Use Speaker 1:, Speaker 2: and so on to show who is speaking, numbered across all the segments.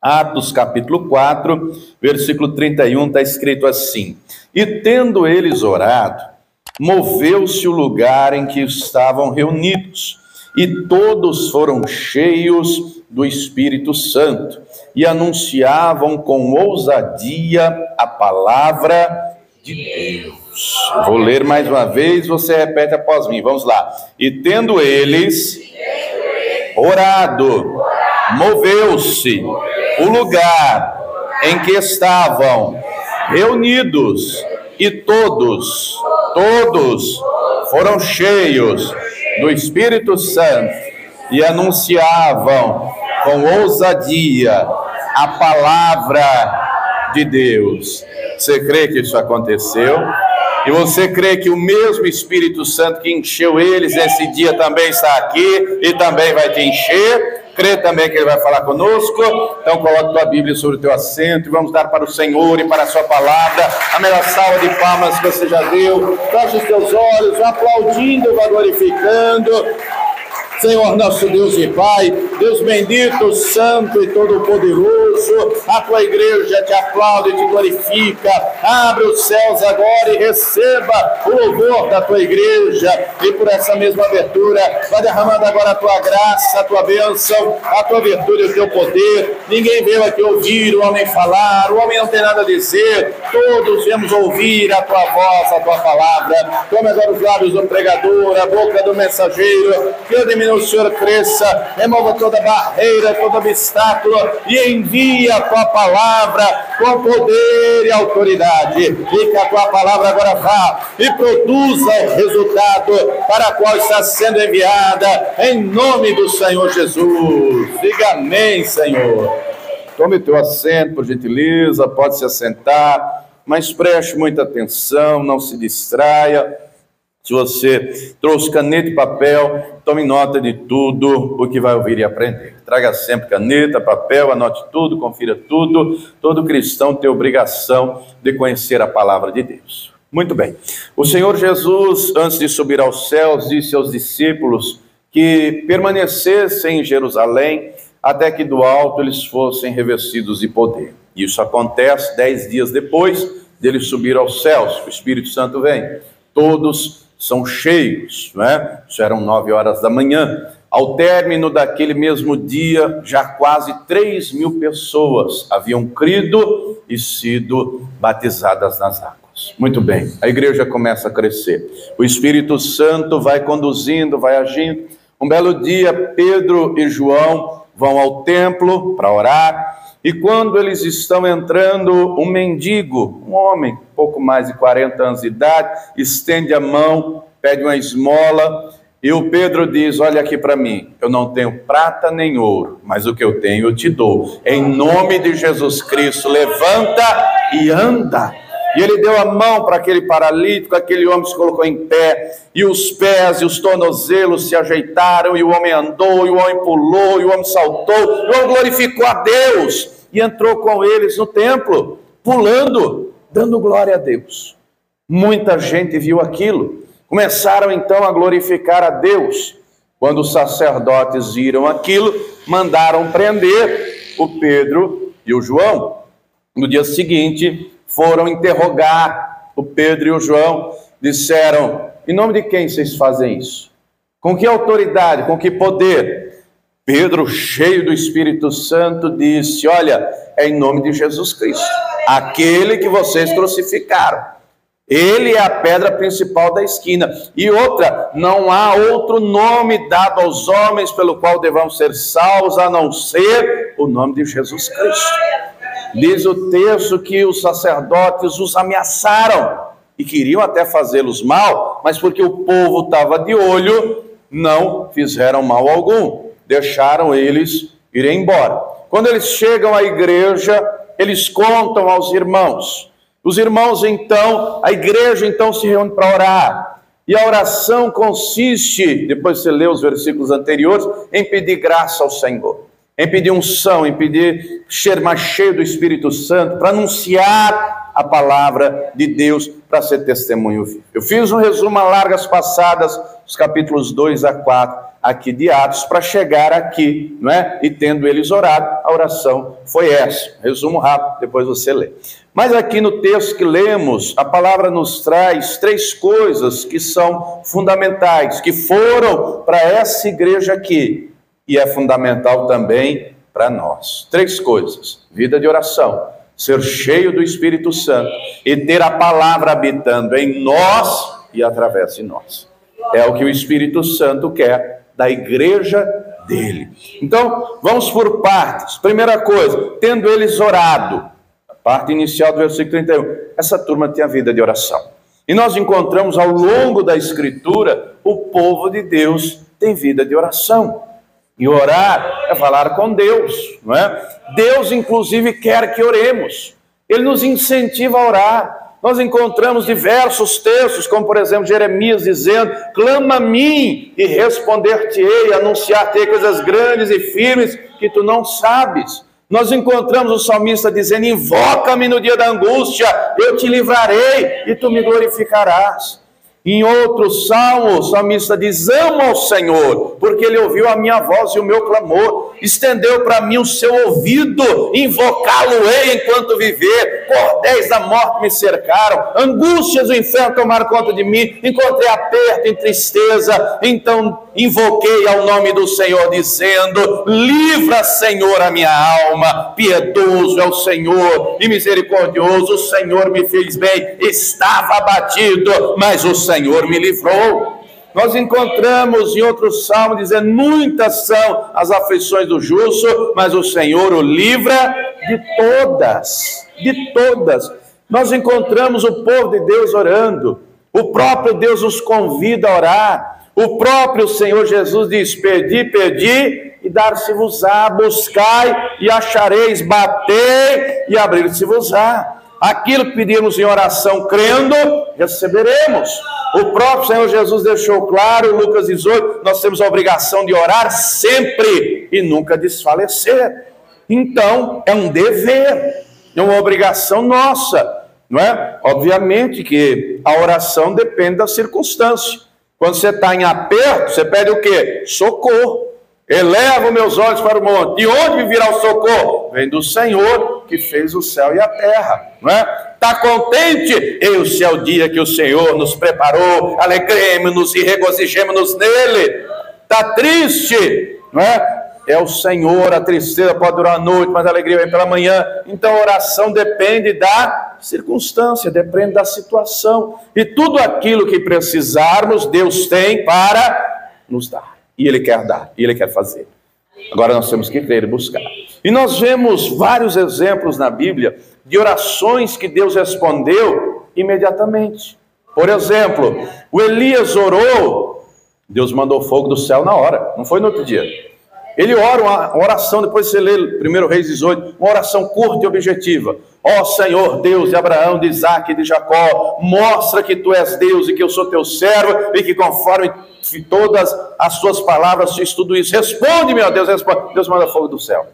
Speaker 1: Atos capítulo 4, versículo 31, está escrito assim: E tendo eles orado, moveu-se o lugar em que estavam reunidos, e todos foram cheios do Espírito Santo, e anunciavam com ousadia a palavra de Deus. Vou ler mais uma vez, você repete após mim, vamos lá. E tendo eles orado, moveu-se o lugar em que estavam reunidos, e todos foram cheios do Espírito Santo e anunciavam com ousadia a palavra de Deus. Você crê que isso aconteceu? E você crê que o mesmo Espírito Santo que encheu eles esse dia também está aqui e também vai te encher? Crê também que Ele vai falar conosco? Então coloque tua Bíblia sobre o teu assento e vamos dar para o Senhor e para a sua palavra a melhor salva de palmas que você já deu. Feche os teus olhos, vai aplaudindo, vai glorificando. Senhor nosso Deus e Pai, Deus bendito, santo e todo-poderoso, a tua igreja te aplaude e te glorifica. Abre os céus agora e receba o louvor da tua igreja, e por essa mesma abertura vai derramando agora a tua graça, a tua bênção, a tua virtude e o teu poder. Ninguém veio aqui ouvir o homem falar, o homem não tem nada a dizer, todos viemos ouvir a tua voz, a tua palavra. Tome agora os lábios do pregador, a boca do mensageiro, que eu diminua, o Senhor cresça, remova toda barreira, todo obstáculo e envia a tua palavra com poder e autoridade, e que a tua palavra agora vá e produza o resultado para o qual está sendo enviada, em nome do Senhor Jesus. Diga amém, Senhor. Tome teu assento, por gentileza, pode se assentar, mas preste muita atenção, não se distraia. Se você trouxe caneta e papel, tome nota de tudo o que vai ouvir e aprender. Traga sempre caneta, papel, anote tudo, confira tudo. Todo cristão tem obrigação de conhecer a palavra de Deus. Muito bem. O Senhor Jesus, antes de subir aos céus, disse aos discípulos que permanecessem em Jerusalém até que do alto eles fossem revestidos de poder. Isso acontece 10 dias depois dele subir aos céus. O Espírito Santo vem. Todos são cheios, né? Isso eram 9 horas da manhã. Ao término daquele mesmo dia, já quase 3.000 pessoas haviam crido e sido batizadas nas águas. Muito bem, a igreja começa a crescer. O Espírito Santo vai conduzindo, vai agindo. Um belo dia, Pedro e João vão ao templo para orar. E quando eles estão entrando, um mendigo, um homem, pouco mais de 40 anos de idade, estende a mão, pede uma esmola, e o Pedro diz: olha aqui para mim, eu não tenho prata nem ouro, mas o que eu tenho eu te dou. Em nome de Jesus Cristo, levanta e anda. E ele deu a mão para aquele paralítico, aquele homem se colocou em pé, e os pés e os tornozelos se ajeitaram, e o homem andou, e o homem pulou, e o homem saltou, e o homem glorificou a Deus, e entrou com eles no templo, pulando, dando glória a Deus. Muita gente viu aquilo, começaram então a glorificar a Deus. Quando os sacerdotes viram aquilo, mandaram prender o Pedro e o João. No dia seguinte, foram interrogar o Pedro e o João, disseram: em nome de quem vocês fazem isso? Com que autoridade, com que poder? Pedro, cheio do Espírito Santo, disse: olha, é em nome de Jesus Cristo, aquele que vocês crucificaram. Ele é a pedra principal da esquina. E outra, não há outro nome dado aos homens pelo qual devamos ser salvos, a não ser o nome de Jesus Cristo. Diz o texto que os sacerdotes os ameaçaram e queriam até fazê-los mal, mas porque o povo estava de olho, não fizeram mal algum, deixaram eles irem embora. Quando eles chegam à igreja, eles contam aos irmãos. Os irmãos então, a igreja então se reúne para orar. E a oração consiste, depois você lê os versículos anteriores, em pedir graça ao Senhor, em pedir unção, em pedir ser mais cheio do Espírito Santo, para anunciar a palavra de Deus, para ser testemunho vivo. Eu fiz um resumo a largas passadas, os capítulos 2 a 4, aqui de Atos para chegar aqui, não é? E tendo eles orado, a oração foi essa. Resumo rápido, depois você lê. Mas aqui no texto que lemos, a palavra nos traz 3 coisas que são fundamentais, que foram para essa igreja aqui, e é fundamental também para nós. 3 coisas: vida de oração, ser cheio do Espírito Santo e ter a palavra habitando em nós e através de nós. É o que o Espírito Santo quer da igreja dele. Então, vamos por partes. Primeira coisa, tendo eles orado, a parte inicial do versículo 31, essa turma tinha vida de oração. E nós encontramos ao longo da Escritura, o povo de Deus tem vida de oração. E orar é falar com Deus, não é? Deus, inclusive, quer que oremos. Ele nos incentiva a orar. Nós encontramos diversos textos, como por exemplo Jeremias dizendo: clama a mim e responder-te-ei, anunciar-te-ei coisas grandes e firmes que tu não sabes. Nós encontramos o salmista dizendo: invoca-me no dia da angústia, eu te livrarei e tu me glorificarás. Em outro salmo, o salmista diz: amo ao Senhor, porque Ele ouviu a minha voz e o meu clamor, estendeu para mim o seu ouvido, invocá-lo-ei enquanto viver, cordéis da morte me cercaram, angústias do inferno tomaram conta de mim, encontrei aperto e tristeza, então invoquei ao nome do Senhor, dizendo: livra, Senhor, a minha alma, piedoso é o Senhor e misericordioso, o Senhor me fez bem, estava abatido, mas o Senhor me livrou. Nós encontramos em outro salmo dizendo: muitas são as aflições do justo, mas o Senhor o livra de todas, de todas. Nós encontramos o povo de Deus orando, o próprio Deus nos convida a orar, o próprio Senhor Jesus diz: pedi, pedi e dar-se-vos-á, buscai e achareis, batei e abrir-se-vos-á. Aquilo que pedimos em oração crendo, receberemos. O próprio Senhor Jesus deixou claro, Lucas 18, nós temos a obrigação de orar sempre e nunca desfalecer. Então, é um dever, é uma obrigação nossa, não é? Obviamente que a oração depende da circunstância. Quando você está em aperto, você pede o quê? Socorro. Elevo meus olhos para o monte. De onde virá o socorro? Vem do Senhor que fez o céu e a terra, não é? Está contente? Esse é o dia que o Senhor nos preparou. Alegremos-nos e regozijemos-nos nele. Está triste, não é? É o Senhor, a tristeza pode durar a noite, mas a alegria vem pela manhã. Então a oração depende da circunstância, depende da situação. E tudo aquilo que precisarmos, Deus tem para nos dar. E Ele quer dar, e Ele quer fazer. Agora nós temos que crer e buscar. E nós vemos vários exemplos na Bíblia de orações que Deus respondeu imediatamente. Por exemplo, o Elias orou, Deus mandou fogo do céu na hora, não foi no outro dia. Ele ora uma oração, depois você lê 1 Reis 18, uma oração curta e objetiva. Ó Senhor, Deus de Abraão, de Isaac e de Jacó, mostra que Tu és Deus e que eu sou Teu servo e que conforme todas as Tuas palavras fiz tudo isso. Responde-me, ó Deus, responde. Deus manda fogo do céu.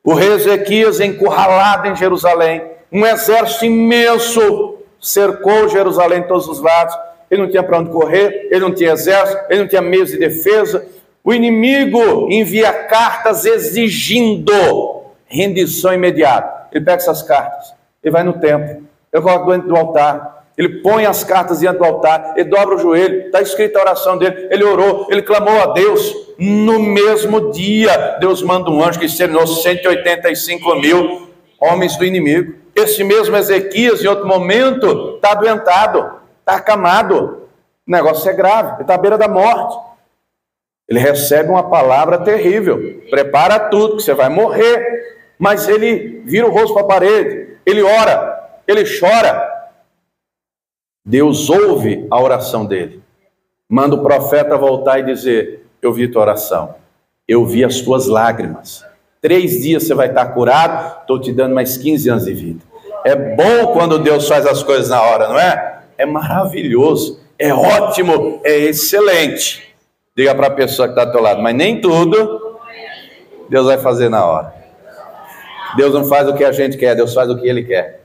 Speaker 1: O rei Ezequias, encurralado em Jerusalém, um exército imenso cercou Jerusalém de todos os lados. Ele não tinha para onde correr, ele não tinha exército, ele não tinha meios de defesa. O inimigo envia cartas exigindo rendição imediata. Ele pega essas cartas, ele vai no templo, ele coloca dentro do altar, ele põe as cartas diante do altar, ele dobra o joelho, está escrita a oração dele, ele orou, ele clamou a Deus. No mesmo dia, Deus manda um anjo que exterminou 185 mil homens do inimigo. Esse mesmo Ezequias, em outro momento, está adoentado, está acamado. O negócio é grave, ele está à beira da morte. Ele recebe uma palavra terrível: prepara tudo, que você vai morrer. Mas ele vira o rosto para a parede, ele ora, ele chora. Deus ouve a oração dele, manda o profeta voltar e dizer: eu vi tua oração, eu vi as tuas lágrimas, 3 dias você vai estar curado, estou te dando mais 15 anos de vida. É bom quando Deus faz as coisas na hora, não é? É maravilhoso, é ótimo, é excelente. Diga para a pessoa que está do teu lado: mas nem tudo Deus vai fazer na hora. Deus não faz o que a gente quer, Deus faz o que Ele quer.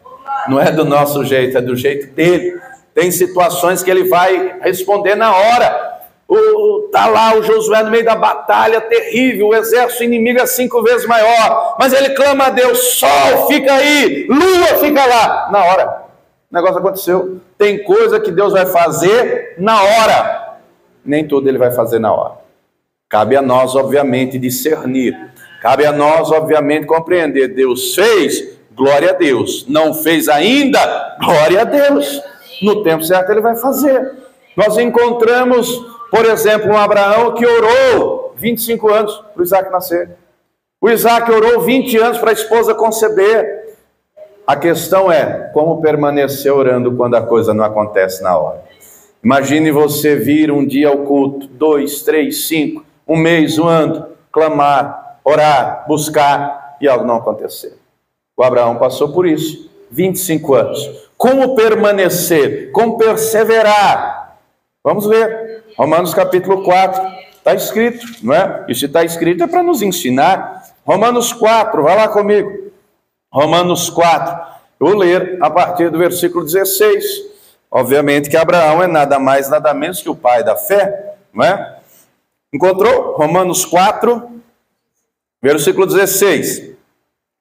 Speaker 1: Não é do nosso jeito, é do jeito dele. Tem situações que Ele vai responder na hora. Está lá o Josué no meio da batalha terrível, o exército inimigo é 5 vezes maior, mas ele clama a Deus: sol, fica aí, lua, fica lá. Na hora, o negócio aconteceu. Tem coisa que Deus vai fazer na hora, nem tudo ele vai fazer na hora. Cabe a nós, obviamente, discernir, cabe a nós, obviamente, compreender. Deus fez, glória a Deus. Não fez ainda, glória a Deus. No tempo certo ele vai fazer. Nós encontramos, por exemplo, um Abraão que orou 25 anos para o Isaac nascer. O Isaac orou 20 anos para a esposa conceber. A questão é como permanecer orando quando a coisa não acontece na hora. Imagine você vir um dia ao culto, 2, 3, 5, um mês, um ano, clamar, orar, buscar e algo não acontecer. O Abraão passou por isso, 25 anos. Como permanecer? Como perseverar? Vamos ver, Romanos capítulo 4, está escrito, não é? E se está escrito é para nos ensinar. Romanos 4, vai lá comigo. Romanos 4, eu vou ler a partir do versículo 16. Obviamente que Abraão é nada mais, nada menos que o pai da fé, não é? Encontrou? Romanos 4, versículo 16.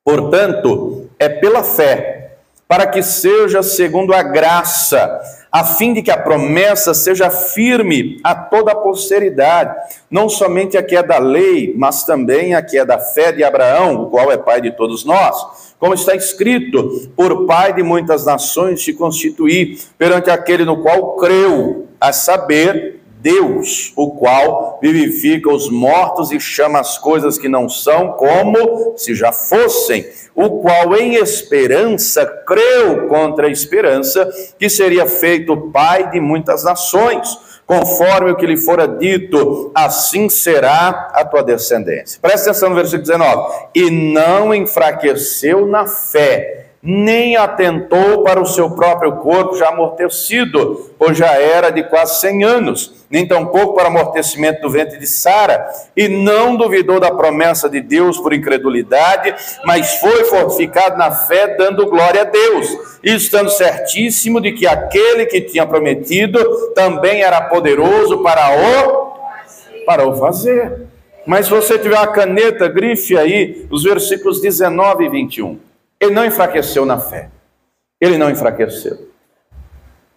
Speaker 1: Portanto, é pela fé, para que seja segundo a graça, a fim de que a promessa seja firme a toda a posteridade, não somente a que é da lei, mas também a que é da fé de Abraão, o qual é pai de todos nós. Como está escrito: por pai de muitas nações te constituí, perante aquele no qual creu, a saber, Deus, o qual vivifica os mortos e chama as coisas que não são como se já fossem, o qual em esperança creu contra a esperança, que seria feito pai de muitas nações, conforme o que lhe fora dito, assim será a tua descendência. Presta atenção no versículo 19. E não enfraqueceu na fé, nem atentou para o seu próprio corpo já amortecido, pois já era de quase 100 anos, nem tampouco para o amortecimento do ventre de Sara, e não duvidou da promessa de Deus por incredulidade, mas foi fortificado na fé, dando glória a Deus, e estando certíssimo de que aquele que tinha prometido também era poderoso para o fazer. Mas se você tiver a caneta, grife aí os versículos 19 e 21. Ele não enfraqueceu na fé. Ele não enfraqueceu.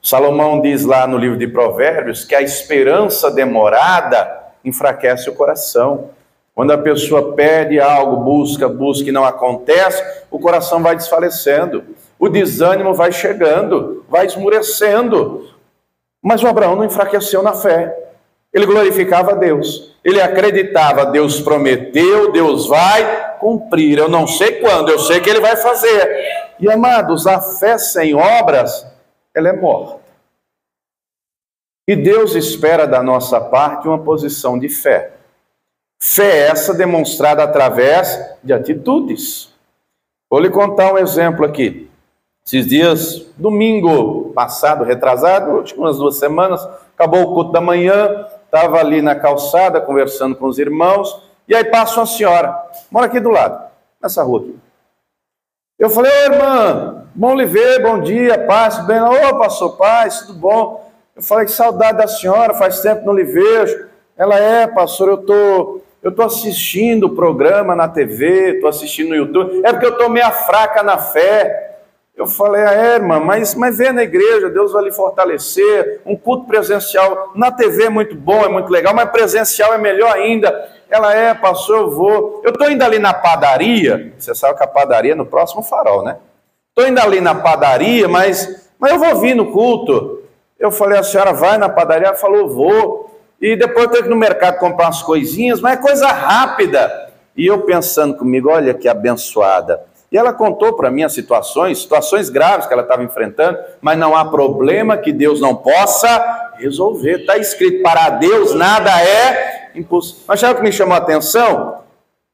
Speaker 1: Salomão diz lá no livro de Provérbios que a esperança demorada enfraquece o coração. Quando a pessoa pede algo, busca e não acontece, o coração vai desfalecendo. O desânimo vai chegando, vai esmurecendo. Mas o Abraão não enfraqueceu na fé. Ele glorificava a Deus. Ele acreditava: Deus prometeu, Deus vai cumprir. Eu não sei quando, eu sei que Ele vai fazer. E amados, a fé sem obras, ela é morta. E Deus espera da nossa parte uma posição de fé. Fé essa demonstrada através de atitudes. Vou lhe contar um exemplo aqui. Esses dias, domingo passado, retrasado, acho que umas 2 semanas, acabou o culto da manhã, estava ali na calçada conversando com os irmãos, e aí passa uma senhora, mora aqui do lado, nessa rua aqui. Eu falei: ô irmã, bom lhe ver, bom dia, paz, bem. Ô pastor, paz, tudo bom? Eu falei: que saudade da senhora, faz tempo que não lhe vejo. Ela: é, pastor, eu tô assistindo o programa na TV, estou assistindo no YouTube, é porque eu estou meio fraca na fé. Eu falei: irmã, mas vem na igreja, Deus vai lhe fortalecer. Um culto presencial na TV é muito bom, é muito legal, mas presencial é melhor ainda. Ela: é, pastor, eu vou. Eu estou indo ali na padaria, você sabe que a padaria é no próximo farol, né? Estou indo ali na padaria, mas eu vou vir no culto. Eu falei: a senhora vai na padaria? Ela falou: vou. E depois eu tenho que ir no mercado comprar umas coisinhas, mas é coisa rápida. E eu pensando comigo: olha que abençoada. E ela contou para mim as situações graves que ela estava enfrentando, mas não há problema que Deus não possa resolver. Está escrito: para Deus nada é impossível. Mas sabe o que me chamou a atenção?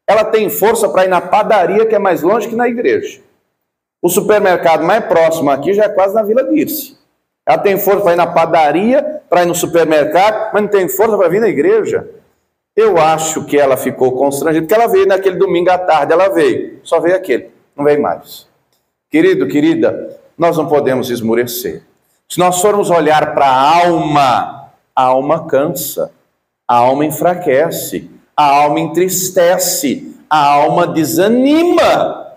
Speaker 1: Ela tem força para ir na padaria, que é mais longe que na igreja. O supermercado mais próximo aqui já é quase na Vila Dirce. Ela tem força para ir na padaria, para ir no supermercado, mas não tem força para vir na igreja. Eu acho que ela ficou constrangida, porque ela veio naquele domingo à tarde, ela veio, só veio aquele. Não vem mais. Querido, querida, nós não podemos esmurecer. Se nós formos olhar para a alma cansa. a alma enfraquece, a alma entristece, a alma desanima.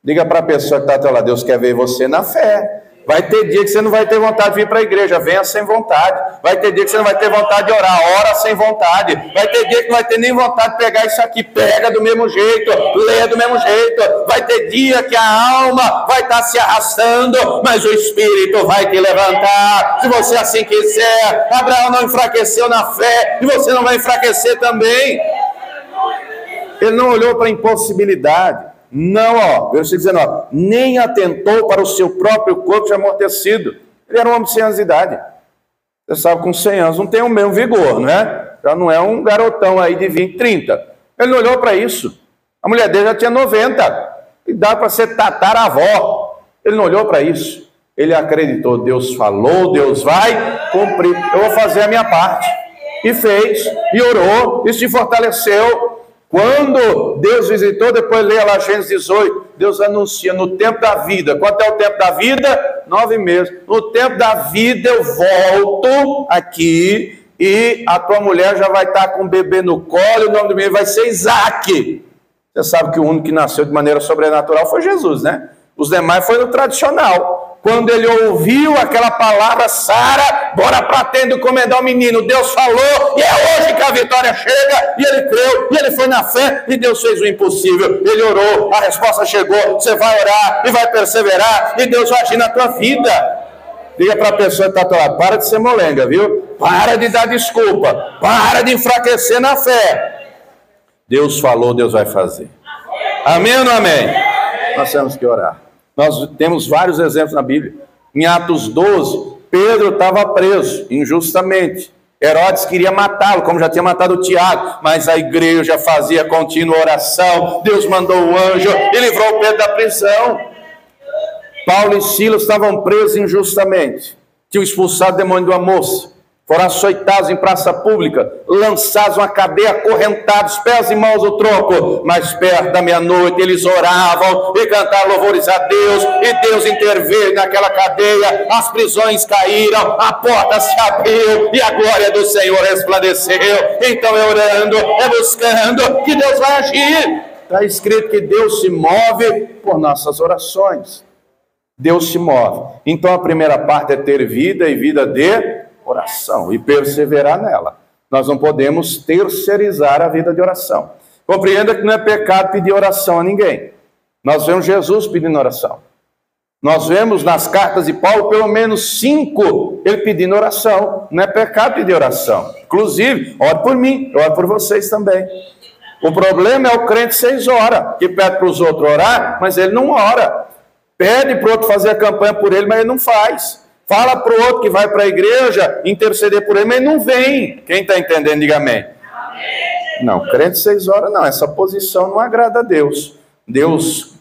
Speaker 1: Diga para a pessoa que está ao teu lado: Deus quer ver você na fé. Vai ter dia que você não vai ter vontade de vir para a igreja, venha sem vontade. Vai ter dia que você não vai ter vontade de orar, ora sem vontade. Vai ter dia que não vai ter nem vontade de pegar isso aqui, pega do mesmo jeito, lê do mesmo jeito. Vai ter dia que a alma vai estar se arrastando, mas o Espírito vai te levantar, se você assim quiser. Abraão não enfraqueceu na fé, e você não vai enfraquecer também. Ele não olhou para a impossibilidade. Não, versículo 19, nem atentou para o seu próprio corpo já amortecido. Ele era um homem de 100 anos de idade. Você sabe, com 100 anos não tem o mesmo vigor, não é? Já não é um garotão aí de 20, 30. Ele não olhou para isso. A mulher dele já tinha 90. E dá para ser tataravó. Ele não olhou para isso. Ele acreditou, Deus falou, Deus vai cumprir. Eu vou fazer a minha parte. E fez, e orou, e se fortaleceu. Quando Deus visitou, depois leia lá Gênesis 18, Deus anuncia: no tempo da vida. Quanto é o tempo da vida? 9 meses. No tempo da vida eu volto aqui e a tua mulher já vai estar com o bebê no colo, e o nome do menino vai ser Isaac. Você sabe que o único que nasceu de maneira sobrenatural foi Jesus, né? Os demais foi no tradicional. Quando ele ouviu aquela palavra, Sara, bora para a tenda encomendar o menino. Deus falou, e é hoje que a vitória chega. E ele creu, e ele foi na fé, e Deus fez o impossível. Ele orou, a resposta chegou. Você vai orar, e vai perseverar, e Deus vai agir na tua vida. Diga para a pessoa que está ao lado: para de ser molenga, viu? Para de dar desculpa, para de enfraquecer na fé. Deus falou, Deus vai fazer. Amém ou não amém? Nós temos que orar. Nós temos vários exemplos na Bíblia. Em Atos 12, Pedro estava preso injustamente. Herodes queria matá-lo, como já tinha matado o Tiago, mas a igreja fazia contínua oração. Deus mandou o anjo e livrou Pedro da prisão. Paulo e Silas estavam presos injustamente. Tinham expulsado o demônio de uma moça. Foram açoitados em praça pública, lançados uma cadeia, acorrentados, pés e mãos o troco. Mas perto da meia-noite eles oravam e cantaram louvores a Deus, e Deus interveio naquela cadeia, as prisões caíram, a porta se abriu e a glória do Senhor resplandeceu. Então é orando, é buscando que Deus vai agir. Está escrito que Deus se move por nossas orações. Deus se move. Então a primeira parte é ter vida, e vida de oração, e perseverar nela. Nós não podemos terceirizar a vida de oração. Compreenda que não é pecado pedir oração a ninguém. Nós vemos Jesus pedindo oração. Nós vemos nas cartas de Paulo pelo menos 5 ele pedindo oração. Não é pecado pedir oração. Inclusive, ore por mim, eu oro por vocês também. O problema é o crente 6 horas, que pede para os outros orar, mas ele não ora. Pede para o outro fazer a campanha por ele, mas ele não faz. Fala para o outro que vai para a igreja interceder por ele, mas não vem. Quem está entendendo, diga amém. Amém. Não, crente 6 horas não. Essa posição não agrada a Deus. Deus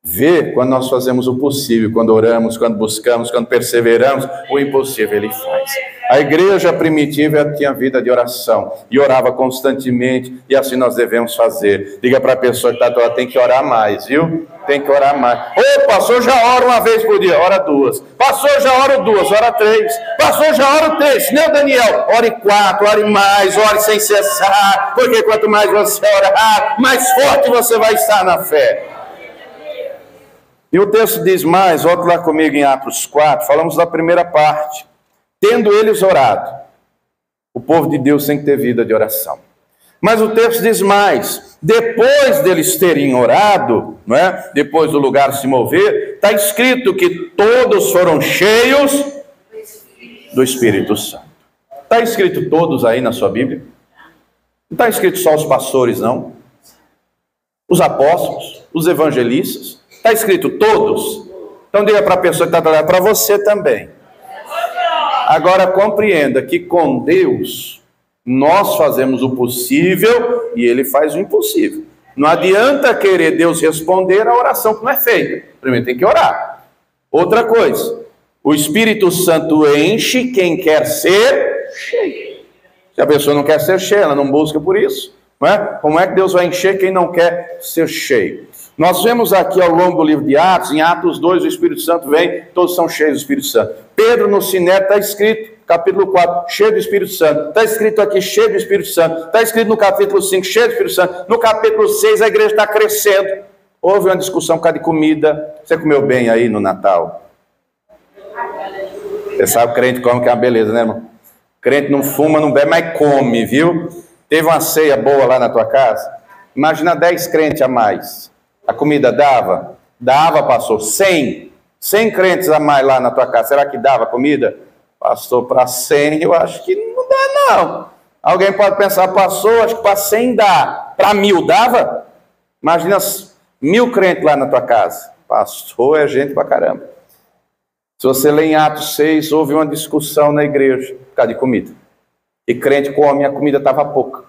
Speaker 1: vê quando nós fazemos o possível, quando oramos, quando buscamos, quando perseveramos, o impossível Ele faz. A igreja primitiva tinha vida de oração e orava constantemente, e assim nós devemos fazer. Diga para a pessoa que está lá: tem que orar mais, viu? Tem que orar mais. Ô, pastor, já ora uma vez por dia, ora 2. Pastor, já ora 2, ora 3. Pastor, já ora 3. Não, Daniel, ore 4, ore mais, ore sem cessar, porque quanto mais você orar, mais forte você vai estar na fé. E o texto diz mais, volta lá comigo em Atos 4, falamos da primeira parte. Tendo eles orado, o povo de Deus tem que ter vida de oração. Mas o texto diz mais, depois deles terem orado, não é? Depois do lugar se mover, está escrito que todos foram cheios do Espírito Santo. Está escrito todos aí na sua Bíblia? Não está escrito só os pastores, não. Os apóstolos, os evangelistas. Está escrito todos. Então diga para a pessoa que está trabalhando, para você também. Agora compreenda que com Deus nós fazemos o possível e Ele faz o impossível. Não adianta querer Deus responder a oração que não é feita. Primeiro tem que orar. Outra coisa, o Espírito Santo enche quem quer ser cheio. Se a pessoa não quer ser cheia, ela não busca por isso. Não é? Como é que Deus vai encher quem não quer ser cheio? Nós vemos aqui ao longo do livro de Atos, em Atos 2, o Espírito Santo vem, todos são cheios do Espírito Santo. Pedro no Sinédrio está escrito, capítulo 4, cheio do Espírito Santo. Está escrito aqui, cheio do Espírito Santo. Está escrito no capítulo 5, cheio do Espírito Santo. No capítulo 6, a igreja está crescendo. Houve uma discussão por causa de comida. Você comeu bem aí no Natal? Você sabe, crente come, que é uma beleza, né, irmão? Crente não fuma, não bebe, mas come, viu? Teve uma ceia boa lá na tua casa? Imagina 10 crentes a mais. A comida dava? Dava, pastor. 100 crentes a mais lá na tua casa. Será que dava comida? Pastor, para 100 eu acho que não dá, não. Alguém pode pensar, pastor, acho que para 100 dá. Para 1000 dava? Imagina 1000 crentes lá na tua casa. Pastor, é gente pra caramba. Se você ler em Atos 6, houve uma discussão na igreja por causa de comida. E crente come, a comida estava pouca.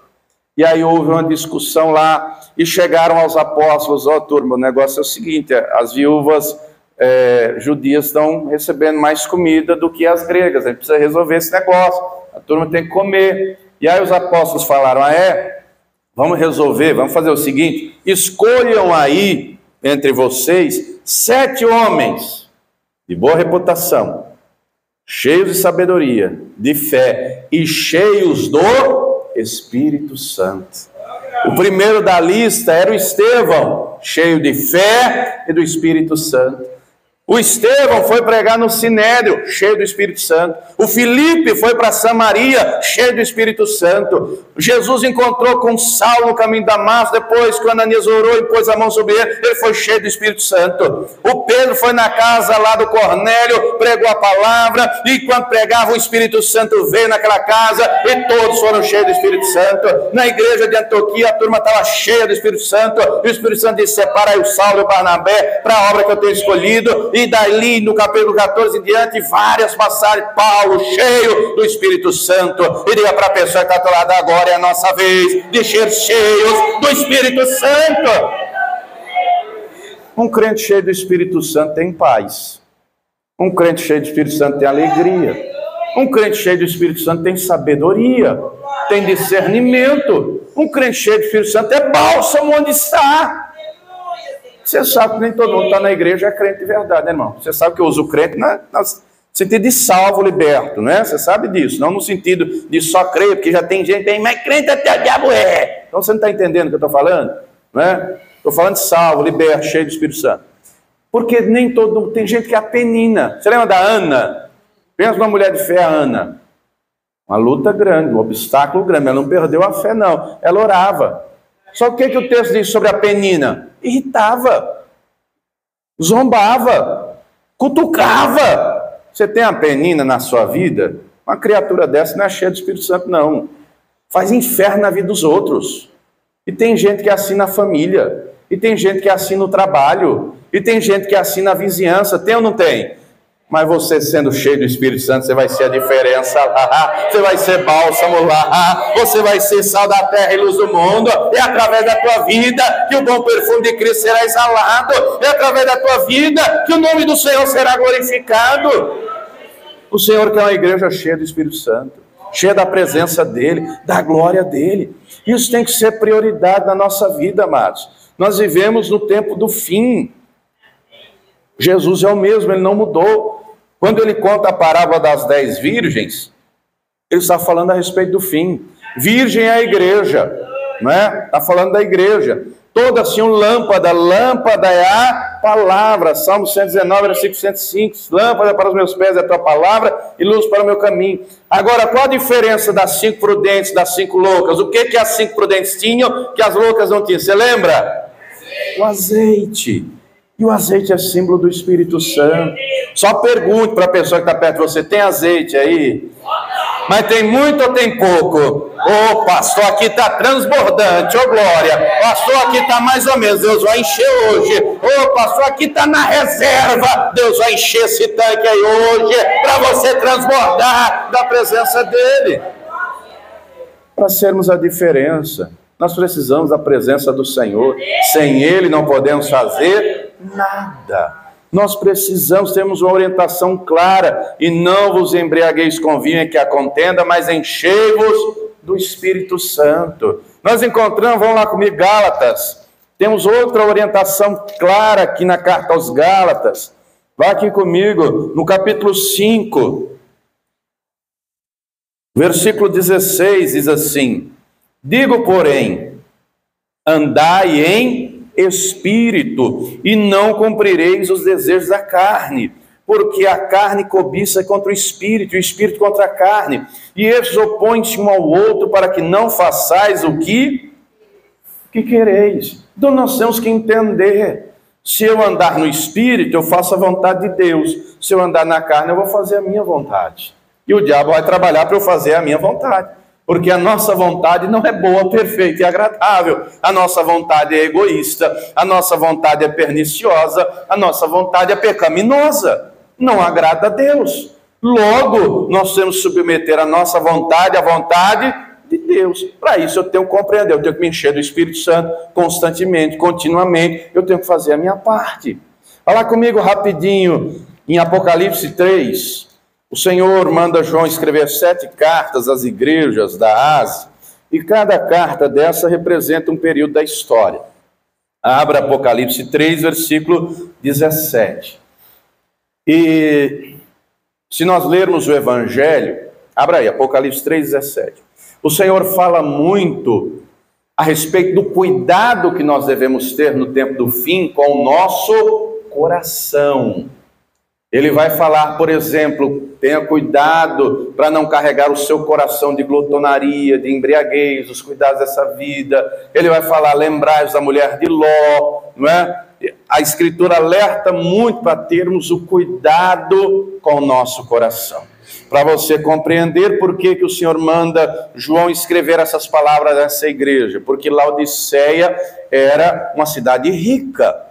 Speaker 1: E aí houve uma discussão lá e chegaram aos apóstolos: ó, turma, o negócio é o seguinte, as viúvas judias estão recebendo mais comida do que as gregas, a gente precisa resolver esse negócio, a turma tem que comer. E aí os apóstolos falaram: vamos resolver, vamos fazer o seguinte, escolham aí entre vocês 7 homens de boa reputação, cheios de sabedoria, de fé e cheios do Espírito Santo. O primeiro da lista era o Estevão, cheio de fé e do Espírito Santo. O Estevão foi pregar no Sinédrio, cheio do Espírito Santo. O Filipe foi para Samaria, cheio do Espírito Santo. Jesus encontrou com Saulo no caminho de Damasco, depois que Ananias orou e pôs a mão sobre ele foi cheio do Espírito Santo. O Pedro foi na casa lá do Cornélio, pregou a palavra, e quando pregava o Espírito Santo veio naquela casa, e todos foram cheios do Espírito Santo. Na igreja de Antioquia, a turma estava cheia do Espírito Santo, e o Espírito Santo disse: separa aí o Saulo e o Barnabé para a obra que eu tenho escolhido. E dali, no capítulo 14 em diante, várias passagens, Paulo cheio do Espírito Santo. E diga para a pessoa que está do lado: agora é a nossa vez de ser cheios do Espírito Santo. Um crente cheio do Espírito Santo tem paz. Um crente cheio do Espírito Santo tem alegria. Um crente cheio do Espírito Santo tem sabedoria, tem discernimento. Um crente cheio do Espírito Santo é bálsamo onde está. Você sabe que nem todo mundo está na igreja é crente de verdade, né, irmão? Você sabe que eu uso crente no sentido de salvo, liberto, né? Você sabe disso, não no sentido de só crer, porque já tem gente que tem, mas crente até o diabo é. Então você não está entendendo o que eu estou falando? Né? Estou falando de salvo, liberto, cheio do Espírito Santo. Porque nem todo mundo, tem gente que é a penina. Você lembra da Ana? Pensa numa mulher de fé, a Ana. Uma luta grande, um obstáculo grande, ela não perdeu a fé, não. Ela orava. Só o que o texto diz sobre a penina? Irritava, zombava, cutucava. Você tem a penina na sua vida? Uma criatura dessa não é cheia do Espírito Santo, não. Faz inferno na vida dos outros. E tem gente que é assim na família, e tem gente que é assim no trabalho, e tem gente que é assim na vizinhança. Tem ou não tem? Mas você sendo cheio do Espírito Santo, você vai ser a diferença lá, você vai ser bálsamo lá, você vai ser sal da terra e luz do mundo. É através da tua vida que o bom perfume de Cristo será exalado. É através da tua vida que o nome do Senhor será glorificado. O Senhor quer uma igreja cheia do Espírito Santo, cheia da presença dEle, da glória dEle. Isso tem que ser prioridade na nossa vida, amados. Nós vivemos no tempo do fim. Jesus é o mesmo, Ele não mudou. Quando Ele conta a parábola das 10 virgens, Ele está falando a respeito do fim. Virgem é a igreja, né? Está falando da igreja. Toda assim lâmpada, lâmpada é a palavra. Salmo 119, versículo 105. Lâmpada para os meus pés é a tua palavra e luz para o meu caminho. Agora, qual a diferença das 5 prudentes, das 5 loucas? O que as 5 prudentes tinham que as loucas não tinham? Você lembra? O azeite. E o azeite é símbolo do Espírito Santo. Só pergunte para a pessoa que está perto de você: tem azeite aí? Mas tem muito ou tem pouco? Ô, pastor, aqui está transbordante, ô glória. Pastor, aqui está mais ou menos, Deus vai encher hoje. Ô, pastor, aqui está na reserva, Deus vai encher esse tanque aí hoje, para você transbordar da presença dEle. Para sermos a diferença, nós precisamos da presença do Senhor. Sem Ele não podemos fazer nada. Nós precisamos, temos uma orientação clara: e não vos embriagueis com vinho em que há contenda, mas enchei-vos do Espírito Santo. Nós encontramos, vamos lá comigo, Gálatas. Temos outra orientação clara aqui na carta aos Gálatas. Vá aqui comigo, no capítulo 5. Versículo 16 diz assim: digo, porém, andai em espírito, e não cumprireis os desejos da carne, porque a carne cobiça contra o espírito contra a carne, e esses opõem-se um ao outro, para que não façais o que quereis. Então nós temos que entender: se eu andar no espírito, eu faço a vontade de Deus; se eu andar na carne, eu vou fazer a minha vontade. E o diabo vai trabalhar para eu fazer a minha vontade, porque a nossa vontade não é boa, perfeita e agradável. A nossa vontade é egoísta, a nossa vontade é perniciosa, a nossa vontade é pecaminosa, não agrada a Deus. Logo, nós temos que submeter a nossa vontade à vontade de Deus. Para isso eu tenho que compreender, eu tenho que me encher do Espírito Santo constantemente, continuamente, eu tenho que fazer a minha parte. Fala comigo rapidinho, em Apocalipse 3, o Senhor manda João escrever 7 cartas às igrejas da Ásia, e cada carta dessa representa um período da história. Abra Apocalipse 3, versículo 17. E se nós lermos o Evangelho, abra aí, Apocalipse 3, 17. O Senhor fala muito a respeito do cuidado que nós devemos ter no tempo do fim com o nosso coração. Ele vai falar, por exemplo, tenha cuidado para não carregar o seu coração de glutonaria, de embriaguez, os cuidados dessa vida. Ele vai falar, lembrai-vos da mulher de Ló, não é? A Escritura alerta muito para termos o cuidado com o nosso coração. Para você compreender por que o Senhor manda João escrever essas palavras nessa igreja. Porque Laodiceia era uma cidade rica.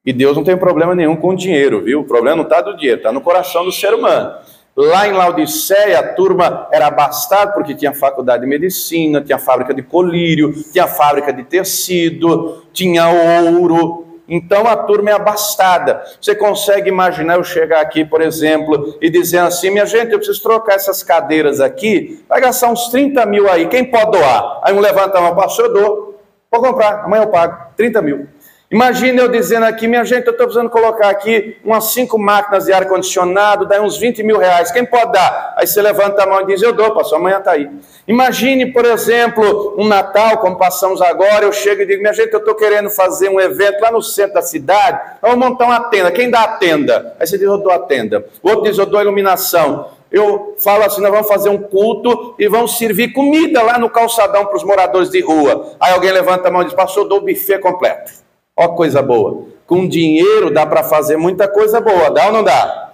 Speaker 1: E Deus não tem problema nenhum com o dinheiro, viu? O problema não está do dinheiro, está no coração do ser humano. Lá em Laodiceia, a turma era abastada porque tinha faculdade de medicina, tinha fábrica de colírio, tinha fábrica de tecido, tinha ouro. Então a turma é abastada. Você consegue imaginar eu chegar aqui, por exemplo, e dizer assim: minha gente, eu preciso trocar essas cadeiras aqui, vai gastar uns 30 mil aí, quem pode doar? Aí um levanta a mão, pastor, eu dou, vou comprar, amanhã eu pago, 30 mil. Imagina eu dizendo aqui: minha gente, eu estou precisando colocar aqui umas 5 máquinas de ar-condicionado, daí uns 20 mil reais, quem pode dar? Aí você levanta a mão e diz: eu dou, pastor, amanhã está aí. Imagine, por exemplo, um Natal, como passamos agora, eu chego e digo: minha gente, eu estou querendo fazer um evento lá no centro da cidade, vamos montar uma tenda, quem dá a tenda? Aí você diz: eu dou a tenda. O outro diz: eu dou a iluminação. Eu falo assim: nós vamos fazer um culto e vamos servir comida lá no calçadão para os moradores de rua. Aí alguém levanta a mão e diz: pastor, eu dou o buffet completo. Ó, coisa boa. Com dinheiro dá para fazer muita coisa boa, dá ou não dá?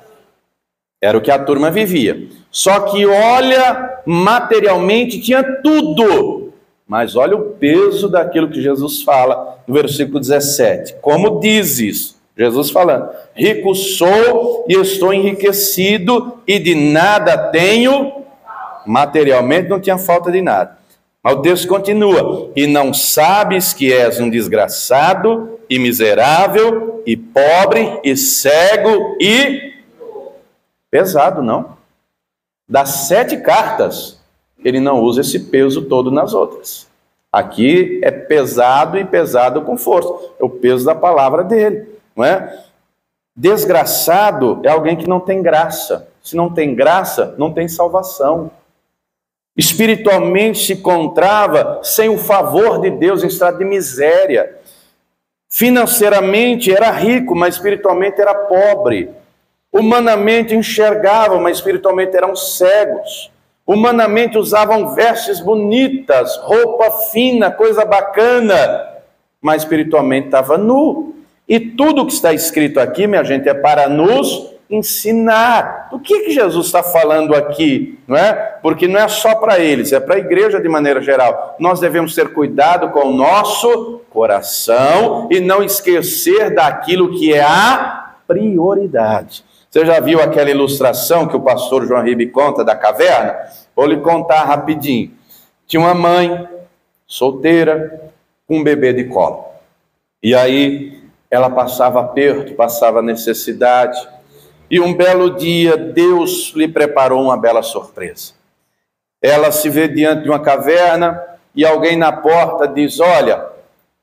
Speaker 1: Era o que a turma vivia. Só que olha, materialmente tinha tudo. Mas olha o peso daquilo que Jesus fala no versículo 17. Como dizes, Jesus falando: rico sou e estou enriquecido e de nada tenho. Materialmente não tinha falta de nada. Mas o texto continua: e não sabes que és um desgraçado e miserável e pobre e cego e pesado, não? Das 7 cartas, ele não usa esse peso todo nas outras. Aqui é pesado e pesado com força. É o peso da palavra dele, não é? Desgraçado é alguém que não tem graça. Se não tem graça, não tem salvação. Espiritualmente se encontrava sem o favor de Deus, em estado de miséria. Financeiramente era rico, mas espiritualmente era pobre. Humanamente enxergavam, mas espiritualmente eram cegos. Humanamente usavam vestes bonitas, roupa fina, coisa bacana, mas espiritualmente estava nu. E tudo que está escrito aqui, minha gente, é para nos ensinar. O que Jesus está falando aqui, não é? Porque não é só para eles, é para a igreja de maneira geral. Nós devemos ter cuidado com o nosso coração e não esquecer daquilo que é a prioridade. Você já viu aquela ilustração que o pastor João Ribe conta da caverna? Vou lhe contar rapidinho. Tinha uma mãe solteira com um bebê de colo. E aí ela passava aperto, passava necessidade. E um belo dia, Deus lhe preparou uma bela surpresa. Ela se vê diante de uma caverna e alguém na porta diz: olha,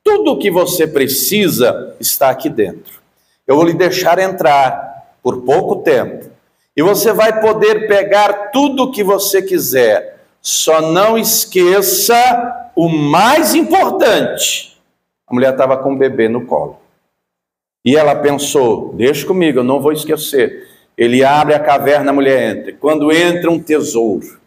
Speaker 1: tudo o que você precisa está aqui dentro. Eu vou lhe deixar entrar por pouco tempo. E você vai poder pegar tudo o que você quiser. Só não esqueça o mais importante. A mulher estava com o bebê no colo. E ela pensou, deixa comigo, eu não vou esquecer. Ele abre a caverna, a mulher entra. Quando entra um tesouro,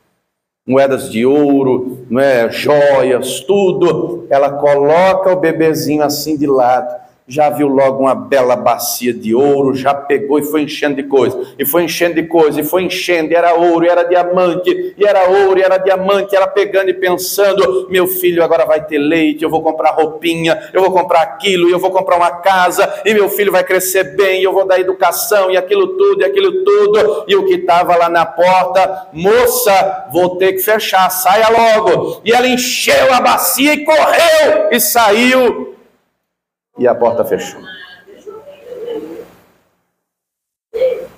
Speaker 1: moedas de ouro, joias, tudo, ela coloca o bebezinho assim de lado. Já viu logo uma bela bacia de ouro, já pegou e foi enchendo de coisa, e foi enchendo de coisa, e foi enchendo, e era ouro, e era diamante, e era ouro, e era diamante, ela pegando e pensando, meu filho agora vai ter leite, eu vou comprar roupinha, eu vou comprar aquilo, e eu vou comprar uma casa, e meu filho vai crescer bem, e eu vou dar educação, e aquilo tudo, e o que estava lá na porta, moça, vou ter que fechar, saia logo, e ela encheu a bacia e correu, e saiu, e a porta fechou.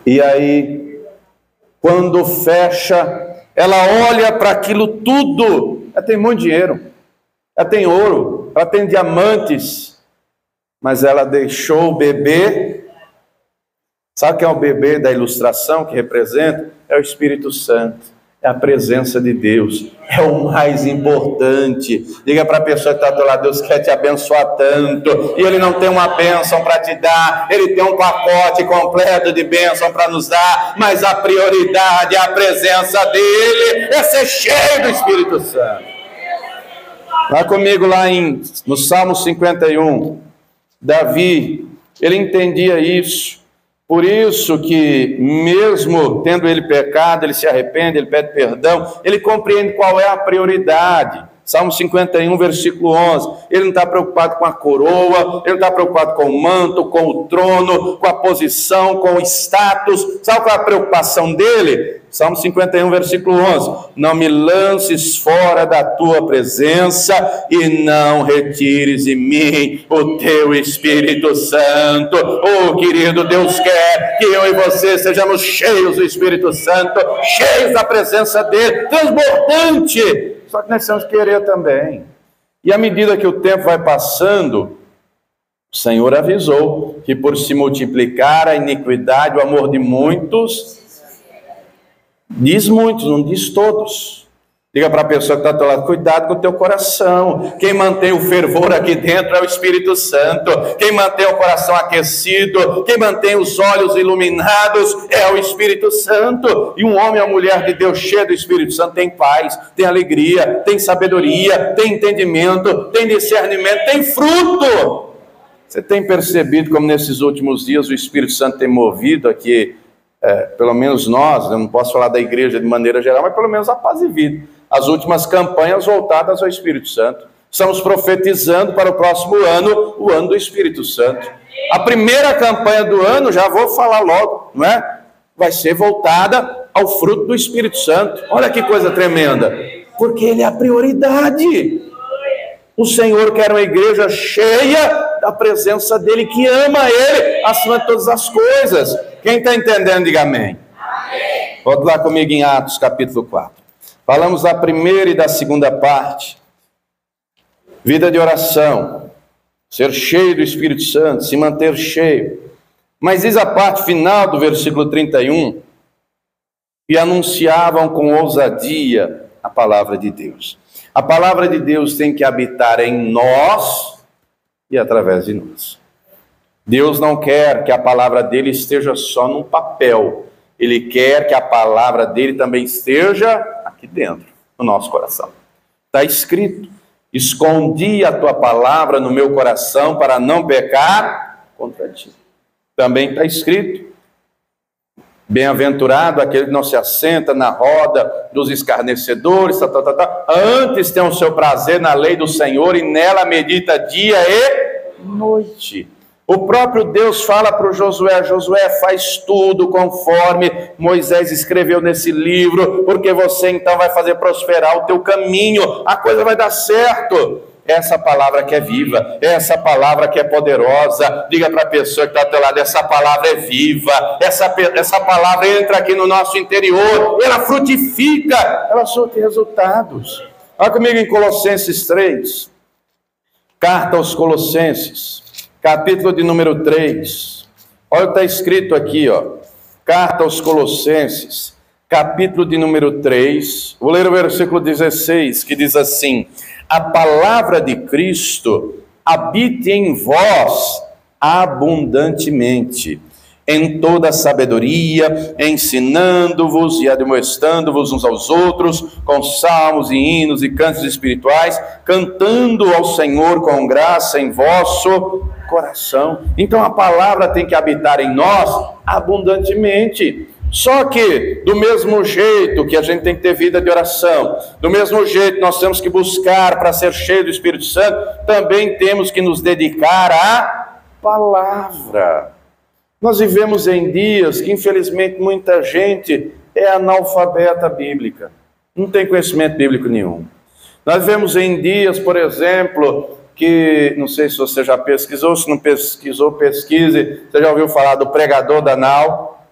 Speaker 1: E aí, quando fecha, ela olha para aquilo tudo. Ela tem muito dinheiro, ela tem ouro, ela tem diamantes, mas ela deixou o bebê. Sabe o que é o bebê da ilustração que representa? É o Espírito Santo. É a presença de Deus, é o mais importante. Diga para a pessoa que está do lado, Deus quer te abençoar tanto, e Ele não tem uma bênção para te dar, Ele tem um pacote completo de bênção para nos dar, mas a prioridade é a presença dEle, é ser cheio do Espírito Santo. Vai comigo lá no Salmo 51, Davi, ele entendia isso. Por isso que, mesmo tendo ele pecado, ele se arrepende, ele pede perdão, ele compreende qual é a prioridade. Salmo 51, versículo 11. Ele não está preocupado com a coroa, ele não está preocupado com o manto, com o trono, com a posição, com o status. Sabe qual é a preocupação dele? Salmo 51, versículo 11. Não me lances fora da tua presença e não retires de mim o teu Espírito Santo. Oh, querido, Deus quer que eu e você sejamos cheios do Espírito Santo, cheios da presença dele, transbordante. Só que nós temos que querer também. E à medida que o tempo vai passando, o Senhor avisou que por se multiplicar a iniquidade, o amor de muitos, diz muitos, não diz todos. Diga para a pessoa que está do lado, cuidado com o teu coração. Quem mantém o fervor aqui dentro é o Espírito Santo. Quem mantém o coração aquecido, quem mantém os olhos iluminados é o Espírito Santo. E um homem ou mulher de Deus cheio do Espírito Santo tem paz, tem alegria, tem sabedoria, tem entendimento, tem discernimento, tem fruto. Você tem percebido como nesses últimos dias o Espírito Santo tem movido aqui, pelo menos nós, eu não posso falar da igreja de maneira geral, mas pelo menos a Paz e Vida. As últimas campanhas voltadas ao Espírito Santo. Estamos profetizando para o próximo ano, o ano do Espírito Santo. A primeira campanha do ano, já vou falar logo, não é? Vai ser voltada ao fruto do Espírito Santo. Olha que coisa tremenda. Porque ele é a prioridade. O Senhor quer uma igreja cheia da presença dele, que ama ele acima de todas as coisas. Quem está entendendo, diga amém. Amém. Volte lá comigo em Atos capítulo 4. Falamos da primeira e da segunda parte. Vida de oração, ser cheio do Espírito Santo, se manter cheio. Mas diz a parte final do versículo 31, e anunciavam com ousadia a palavra de Deus. A palavra de Deus tem que habitar em nós e através de nós. Deus não quer que a palavra dele esteja só num papel. Ele quer que a palavra dele também esteja aqui dentro, no nosso coração. Está escrito, escondi a tua palavra no meu coração para não pecar contra ti. Também está escrito, bem-aventurado aquele que não se assenta na roda dos escarnecedores, antes tem o seu prazer na lei do Senhor e nela medita dia e noite. O próprio Deus fala para o Josué, Josué, faz tudo conforme Moisés escreveu nesse livro, porque você então vai fazer prosperar o teu caminho, a coisa vai dar certo. Essa palavra que é viva, essa palavra que é poderosa, diga para a pessoa que está ao teu lado, essa palavra é viva, essa palavra entra aqui no nosso interior, ela frutifica, ela surte resultados. Olha comigo em Colossenses 3, carta aos Colossenses, capítulo de número 3, olha o que está escrito aqui, ó. Carta aos Colossenses, capítulo de número 3, vou ler o versículo 16, que diz assim: a palavra de Cristo habite em vós abundantemente, em toda sabedoria, ensinando-vos e admoestando-vos uns aos outros, com salmos e hinos e cantos espirituais, cantando ao Senhor com graça em vosso coração. Então a palavra tem que habitar em nós abundantemente. Só que, do mesmo jeito que a gente tem que ter vida de oração, do mesmo jeito nós temos que buscar para ser cheio do Espírito Santo, também temos que nos dedicar à palavra. Nós vivemos em dias que, infelizmente, muita gente é analfabeta bíblica, não tem conhecimento bíblico nenhum. Nós vivemos em dias, por exemplo, que, não sei se você já pesquisou, se não pesquisou, pesquise. Você já ouviu falar do pregador da nau?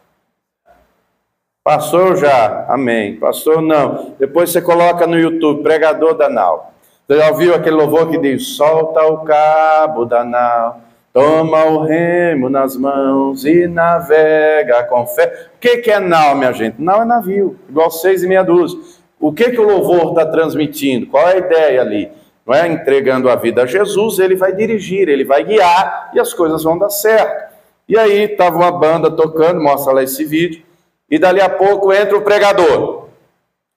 Speaker 1: Pastor já, amém. Pastor não. Depois você coloca no YouTube, pregador da nau. Você já ouviu aquele louvor que diz: solta o cabo da nau, toma o remo nas mãos e navega com fé. O que é nau, minha gente? Nau é navio, igual 6,5 O que o louvor está transmitindo? Qual é a ideia ali? Não é? Entregando a vida a Jesus, ele vai dirigir, ele vai guiar e as coisas vão dar certo. E aí estava uma banda tocando, mostra lá esse vídeo, e dali a pouco entra o pregador,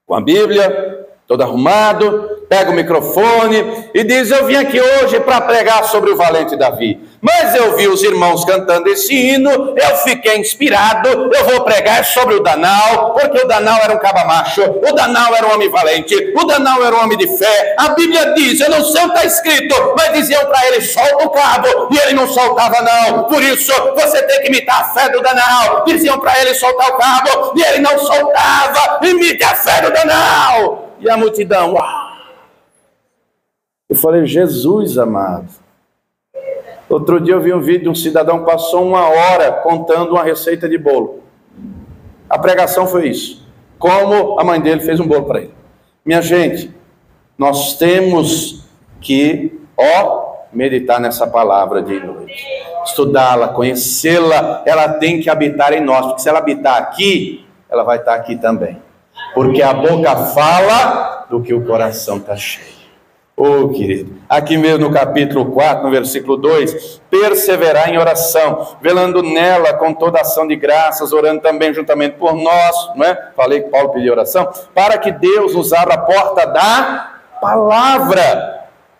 Speaker 1: com a Bíblia, todo arrumado, pega o microfone e diz: eu vim aqui hoje para pregar sobre o valente Davi, mas eu vi os irmãos cantando esse hino, eu fiquei inspirado, eu vou pregar sobre o Danal, porque o Danal era um cabamacho, o Danal era um homem valente, o Danal era um homem de fé. A Bíblia diz, eu não sei o que está escrito, mas diziam para ele: solta o cabo, e ele não soltava não, por isso você tem que imitar a fé do Danal. Diziam para ele soltar o cabo, e ele não soltava. Imite a fé do Danal. E a multidão, uau! Eu falei: Jesus amado. Outro dia eu vi um vídeo de um cidadão que passou 1 hora contando uma receita de bolo. A pregação foi isso: como a mãe dele fez um bolo para ele. Minha gente, nós temos que, meditar nessa palavra de noite, estudá-la, conhecê-la. Ela tem que habitar em nós, porque se ela habitar aqui, ela vai estar aqui também. Porque a boca fala do que o coração está cheio. Querido, aqui mesmo no capítulo 4, no versículo 2, perseverar em oração, velando nela com toda ação de graças, orando também juntamente por nós, não é? Falei que Paulo pediu oração, para que Deus nos abra a porta da palavra,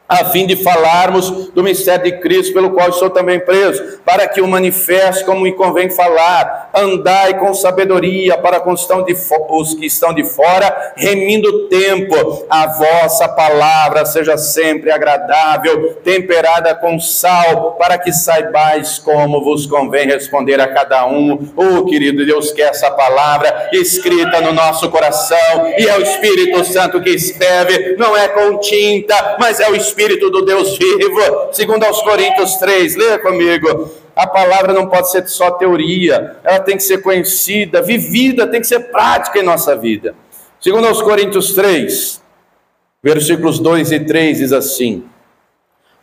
Speaker 1: a fim de falarmos do mistério de Cristo, pelo qual sou também preso, para que o manifeste como me convém falar. Andai com sabedoria para com os que estão de fora, remindo o tempo. A vossa palavra seja sempre agradável, temperada com sal, para que saibais como vos convém responder a cada um. Querido, Deus quer essa palavra escrita no nosso coração, e é o Espírito Santo que escreve, não é com tinta, mas é o Espírito do Deus vivo. Segundo aos Coríntios 3, leia comigo. A palavra não pode ser só teoria, ela tem que ser conhecida, vivida, tem que ser prática em nossa vida. Segundo aos Coríntios 3, versículos 2 e 3 diz assim: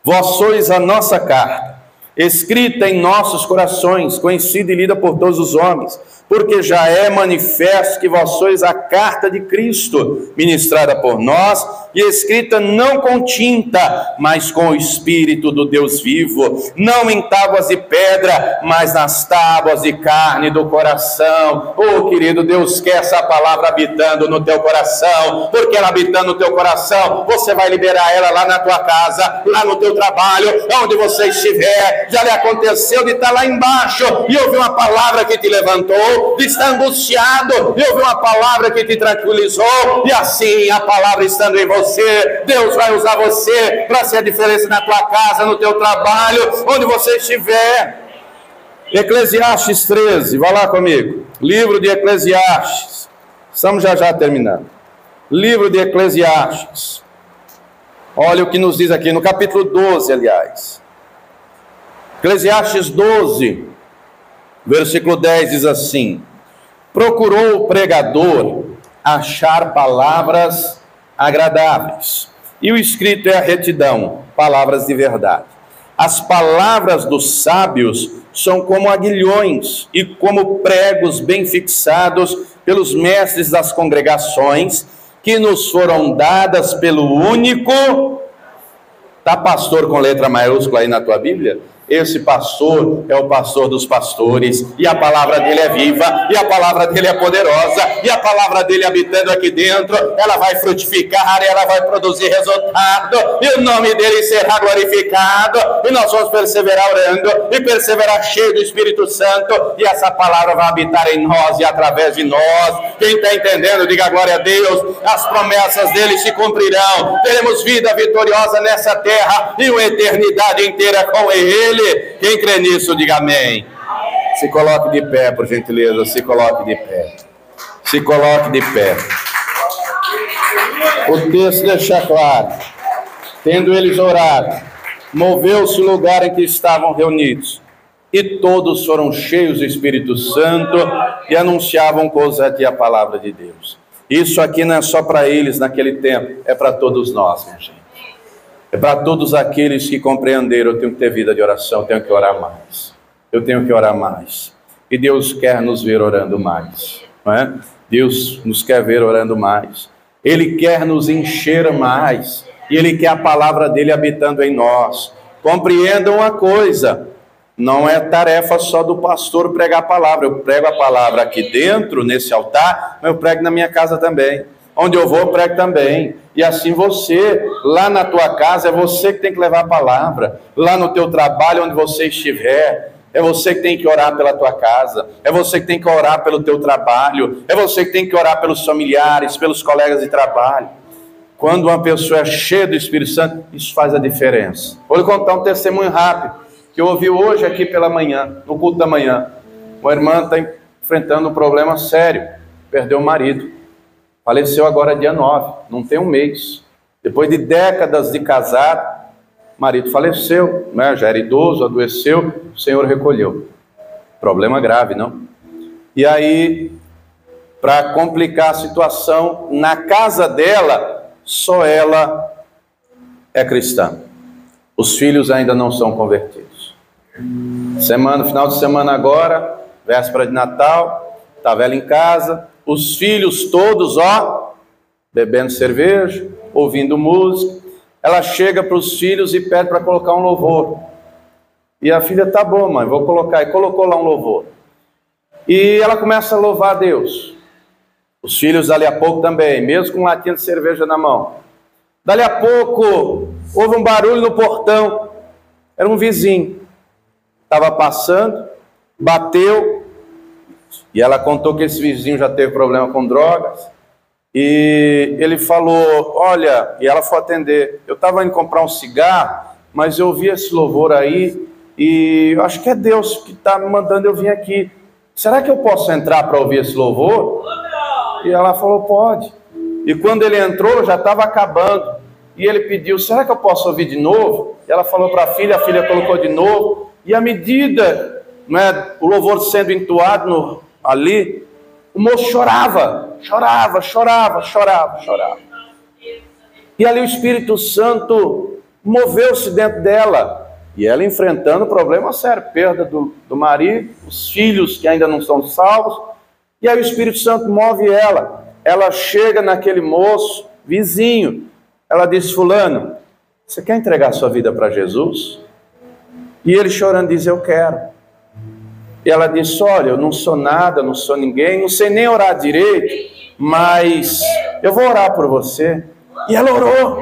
Speaker 1: vós sois a nossa carta, escrita em nossos corações, conhecida e lida por todos os homens, porque já é manifesto que vós sois a carta de Cristo, ministrada por nós, e escrita não com tinta, mas com o Espírito do Deus vivo, não em tábuas de pedra, mas nas tábuas de carne do coração. Querido, Deus quer essa palavra habitando no teu coração, porque ela habitando no teu coração, você vai liberar ela lá na tua casa, lá no teu trabalho, onde você estiver. Já lhe aconteceu de estar lá embaixo e ouvir uma palavra que te levantou, de estar angustiado e ouvir uma palavra que te tranquilizou, e assim a palavra estando em você, Deus vai usar você para ser a diferença na tua casa, no teu trabalho, onde você estiver. Eclesiastes 13, vá lá comigo, livro de Eclesiastes, estamos já terminando, livro de Eclesiastes, olha o que nos diz aqui no capítulo 12, aliás, Eclesiastes 12, versículo 10 diz assim: procurou o pregador achar palavras agradáveis, e o escrito é a retidão, palavras de verdade. As palavras dos sábios são como aguilhões e como pregos bem fixados pelos mestres das congregações, que nos foram dadas pelo único... Está pastor com letra maiúscula aí na tua Bíblia? Esse pastor é o pastor dos pastores, e a palavra dele é viva, e a palavra dele é poderosa, e a palavra dele habitando aqui dentro, ela vai frutificar, e ela vai produzir resultado, e o nome dele será glorificado, e nós vamos perseverar orando, e perseverar cheio do Espírito Santo, e essa palavra vai habitar em nós e através de nós. Quem está entendendo, diga glória a Deus. As promessas dele se cumprirão, teremos vida vitoriosa nessa terra, e uma eternidade inteira com ele. Quem crê nisso, diga amém. Se coloque de pé, por gentileza. Se coloque de pé. Se coloque de pé. O texto deixa claro: tendo eles orado, moveu-se o lugar em que estavam reunidos, e todos foram cheios do Espírito Santo e anunciavam com ousadia a palavra de Deus. Isso aqui não é só para eles naquele tempo, é para todos nós, minha gente. É para todos aqueles que compreenderam: eu tenho que ter vida de oração, eu tenho que orar mais. Eu tenho que orar mais. E Deus quer nos ver orando mais, não é? Deus nos quer ver orando mais. Ele quer nos encher mais. E Ele quer a palavra dEle habitando em nós. Compreendam uma coisa: não é tarefa só do pastor pregar a palavra. Eu prego a palavra aqui dentro, nesse altar, mas eu prego na minha casa também. Onde eu vou, eu prego também. E assim você, lá na tua casa, é você que tem que levar a palavra. Lá no teu trabalho, onde você estiver, é você que tem que orar pela tua casa. É você que tem que orar pelo teu trabalho. É você que tem que orar pelos familiares, pelos colegas de trabalho. Quando uma pessoa é cheia do Espírito Santo, isso faz a diferença. Vou lhe contar um testemunho rápido, que eu ouvi hoje aqui pela manhã, no culto da manhã. Uma irmã está enfrentando um problema sério. Perdeu o marido. Faleceu agora dia 9, não tem um mês. Depois de décadas de casado, o marido faleceu, né? Já era idoso, adoeceu, o Senhor recolheu. Problema grave, não? E aí, para complicar a situação, na casa dela, só ela é cristã. Os filhos ainda não são convertidos. Final de semana agora, véspera de Natal, estava ela em casa, os filhos todos, bebendo cerveja, ouvindo música. Ela chega para os filhos e pede para colocar um louvor. E a filha: tá bom, mãe, vou colocar. E colocou lá um louvor. E ela começa a louvar a Deus. Os filhos, dali a pouco também, mesmo com um latinha de cerveja na mão. Dali a pouco, houve um barulho no portão. Era um vizinho. Estava passando, bateu. E ela contou que esse vizinho já teve problema com drogas. E ele falou: olha, e ela foi atender. Eu estava indo comprar um cigarro, mas eu ouvi esse louvor aí, e eu acho que é Deus que está me mandando eu vir aqui. Será que eu posso entrar para ouvir esse louvor? E ela falou: pode. E quando ele entrou, já estava acabando. E ele pediu: será que eu posso ouvir de novo? E ela falou para a filha colocou de novo. E à medida, né, o louvor sendo entoado ali, o moço chorava. E ali o Espírito Santo moveu-se dentro dela. E ela enfrentando um problema sério, perda do marido, os filhos que ainda não são salvos. E aí o Espírito Santo move ela. Ela chega naquele moço, vizinho. Ela diz: fulano, você quer entregar sua vida para Jesus? E ele chorando diz: eu quero. E ela disse: olha, eu não sou nada, não sou ninguém, não sei nem orar direito, mas eu vou orar por você. E ela orou.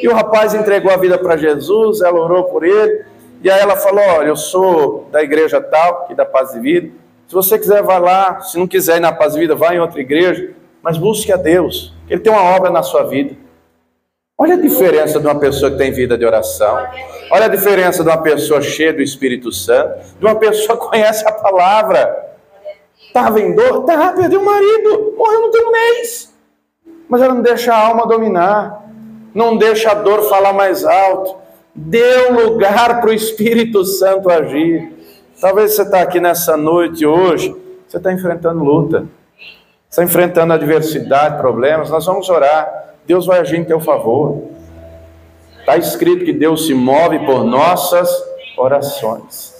Speaker 1: E o rapaz entregou a vida para Jesus, ela orou por ele. E aí ela falou: olha, eu sou da igreja tal, aqui da Paz de Vida. Se você quiser, vá lá. Se não quiser ir na Paz de Vida, vá em outra igreja. Mas busque a Deus, que Ele tem uma obra na sua vida. Olha a diferença de uma pessoa que tem vida de oração. Olha a diferença de uma pessoa cheia do Espírito Santo. De uma pessoa que conhece a palavra. Estava em dor? Tá, perdeu o marido. Morreu não tem um mês. Mas ela não deixa a alma dominar. Não deixa a dor falar mais alto. Dê lugar para o Espírito Santo agir. Talvez você está aqui nessa noite hoje, você está enfrentando luta. Está enfrentando adversidade, problemas. Nós vamos orar. Deus vai agir em teu favor. Está escrito que Deus se move por nossas orações.